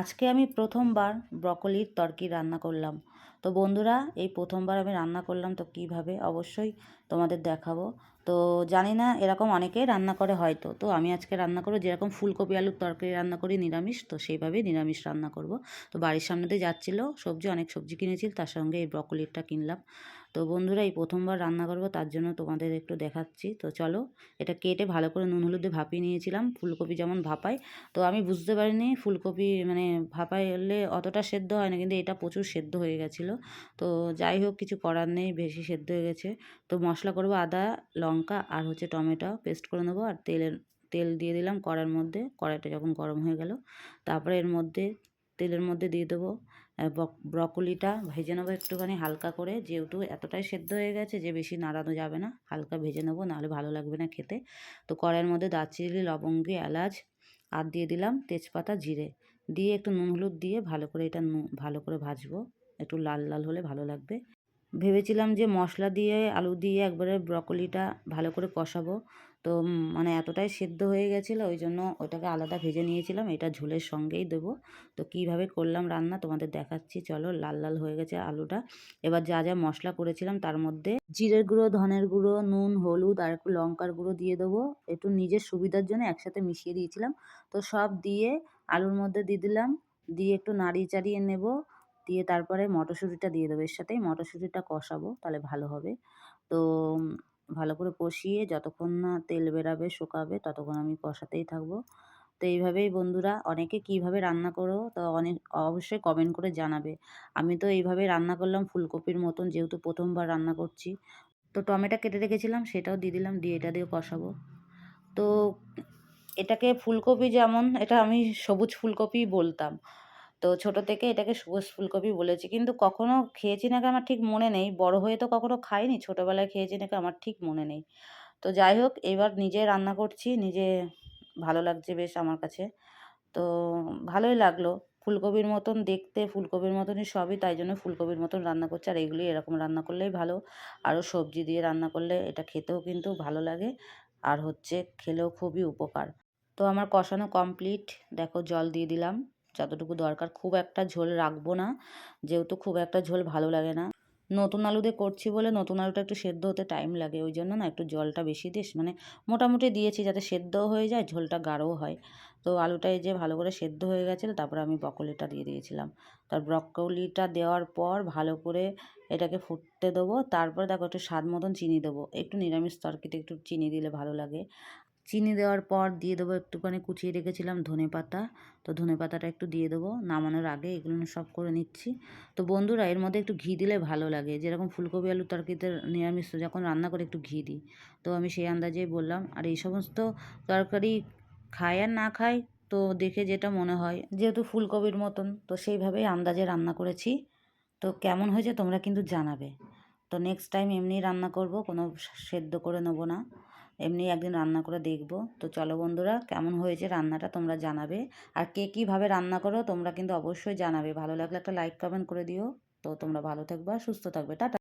আজকে আমি প্রথমবার ব্রকলির তরকি রান্না করলাম। তো বন্ধুরা, এই প্রথমবার আমি রান্না করলাম, তো কীভাবে অবশ্যই তোমাদের দেখাবো। তো জানি না, এরকম অনেকেই রান্না করে হয়তো। তো আমি আজকে রান্না করবো যেরকম ফুলকপি আলুর তরকারি রান্না করি নিরামিষ, তো সেইভাবেই নিরামিষ রান্না করব। তো বাড়ির সামনে দিয়ে যাচ্ছিলো সবজি, অনেক সবজি কিনেছি, তার সঙ্গে এই ব্রকলিটা কিনলাম। তো বন্ধুরা, এই প্রথমবার রান্না করব, তার জন্য তোমাদের একটু দেখাচ্ছি। তো চলো, এটা কেটে ভালো করে নুন হলুদে ভাপিয়ে নিয়েছিলাম, ফুলকপি যেমন ভাপাই। তো আমি বুঝতে পারিনি ফুলকপি মানে ভাপাইলে অতটা সেদ্ধ হয় না, কিন্তু এটা প্রচুর সেদ্ধ হয়ে গেছিলো। তো যাই হোক, কিছু করার নেই, বেশি সেদ্ধ হয়ে গেছে। তো মশলা করব আদা, লঙ্কা আর হচ্ছে টমেটো পেস্ট করে নেবো। আর তেল দিয়ে দিলাম কড়াইয়ের মধ্যে। কড়াইটা যখন গরম হয়ে গেল, তারপরে এর মধ্যে তেলের মধ্যে দিয়ে দেবো ব্রকলিটা ভেজে নেবো একটুখানি হালকা করে, যেহেতু এতটাই সেদ্ধ হয়ে গেছে যে বেশি নাড়ানো যাবে না, হালকা ভেজে নেবো, নাহলে ভালো লাগবে না খেতে। তো কড়াইয়ের মধ্যে দারচিনি, লবঙ্গ, এলাচ আর দিয়ে দিলাম তেজপাতা, জিরে দিয়ে একটু নুন হলুদ দিয়ে ভালো করে এটা ভালো করে ভাজবো। একটু লাল লাল হলে ভালো লাগবে। ভেবেছিলাম যে মশলা দিয়ে আলু দিয়ে একবারে ব্রকলিটা ভালো করে কষাবো। তো মানে এতটাই সেদ্ধ হয়ে গেছিলো, ওই জন্য ওটাকে আলাদা ভেজে নিয়েছিলাম, এটা ঝোলের সঙ্গেই দেবো। তো কিভাবে করলাম রান্না তোমাদের দেখাচ্ছি। চলো, লাল লাল হয়ে গেছে আলুটা। এবার যা যা মশলা করেছিলাম তার মধ্যে জিরের গুঁড়ো, ধনের গুঁড়ো, নুন, হলুদ আর একটু লঙ্কার গুঁড়ো দিয়ে দেবো। একটু নিজের সুবিধার জন্য একসাথে মিশিয়ে দিয়েছিলাম। তো সব দিয়ে আলুর মধ্যে দিয়ে দিলাম, দিয়ে একটু নাড়িয়ে চাড়িয়ে নেব। দিয়ে তারপরে মটরশুঁটিটা দিয়ে দেবো, এর সাথেই মটরশুঁটিটা কষাবো, তাহলে ভালো হবে। তো ভালো করে কষিয়ে যতক্ষণ না তেল বেরাবে, শুকাবে, ততক্ষণ আমি কষাতেই থাকবো। তো এইভাবেই বন্ধুরা, অনেকে কিভাবে রান্না করো তো অবশ্যই কমেন্ট করে জানাবে। আমি তো এইভাবেই রান্না করলাম ফুলকপির মতন, যেহেতু প্রথমবার রান্না করছি। তো টমেটো কেটে রেখেছিলাম, সেটাও দিয়ে দিলাম, দিয়ে এটা দিয়ে কষাবো। তো এটাকে ফুলকপি, যেমন এটা আমি সবুজ ফুলকপি বলতাম। তো ছোট থেকে এটাকে সবুজ ফুলকপি বলেছি, কিন্তু কখনো খেয়েছি নাকি আমার ঠিক মনে নেই। বড় হয়ে তো কখনো খাইনি, ছোটোবেলায় খেয়েছি নাকি আমার ঠিক মনে নেই। তো যাই হোক, এবার নিজে রান্না করছি, নিজে ভালো লাগছে বেশ আমার কাছে। তো ভালোই লাগলো। ফুলকপির মতন দেখতে, ফুলকপির মতনই সবই, তাই জন্য ফুলকপির মতন রান্না করছি। আর এগুলি এরকম রান্না করলেই ভালো। আরও সবজি দিয়ে রান্না করলে এটা খেতেও কিন্তু ভালো লাগে, আর হচ্ছে খেলেও খুবই উপকার। তো আমার কষানো কমপ্লিট। দেখো, জল দিয়ে দিলাম যতটুকু দরকার, খুব একটা ঝোল রাখবো না, যেহেতু খুব একটা ঝোল ভালো লাগে না। নতুন আলু দিয়ে করছি বলে নতুন আলুটা একটু সেদ্ধ হতে টাইম লাগে, ওই জন্য না একটু জলটা বেশি দিস, মানে মোটামুটি দিয়েছি যাতে সেদ্ধও হয়ে যায়, ঝোলটা গাঢ়ও হয়। তো আলুটা এই যে ভালো করে সেদ্ধ হয়ে গেছিলো, তারপরে আমি ব্রকলিটা দিয়ে দিয়েছিলাম। তার ব্রকলিটা দেওয়ার পর ভালো করে এটাকে ফুটতে দেবো। তারপরে দেখো, একটু স্বাদ মতন চিনি দেবো, একটু নিরামিষ তরকারিতে একটু চিনি দিলে ভালো লাগে। চিনি দেওয়ার পর দিয়ে দেবো একটুখানি কুচিয়ে রেখেছিলাম ধনেপাতা। তো ধনেপাতাটা একটু দিয়ে দেবো নামানোর আগে, এগুলো সব করে নিচ্ছি। তো বন্ধুরা, এর মধ্যে একটু ঘি দিলে ভালো লাগে, যেরকম ফুলকপি আলুর তরকারিতে নিরামিষ যখন রান্না করে একটু ঘি দিই। তো আমি সেই আন্দাজেই বললাম। আর এই সমস্ত তরকারি খায় আর না খায়, তো দেখে যেটা মনে হয়, যেহেতু ফুলকপির মতন, তো সেইভাবেই আন্দাজে রান্না করেছি। তো কেমন হয়েছে তোমরা কিন্তু জানাবে। তো নেক্সট টাইম এমনি রান্না করব, কোনো সেদ্ধ করে নেবো না, এমনি একদিন রান্না করে দেখব। তো চলো বন্ধুরা, কেমন হয়েছে রান্নাটা তোমরা জানাবে। আর কে কীভাবে রান্না করো তোমরা কিন্তু অবশ্যই জানাবে। ভালো লাগলে একটা লাইক কমেন্ট করে দিও। তো তোমরা ভালো থাকবে আর সুস্থ থাকবে। টাটা।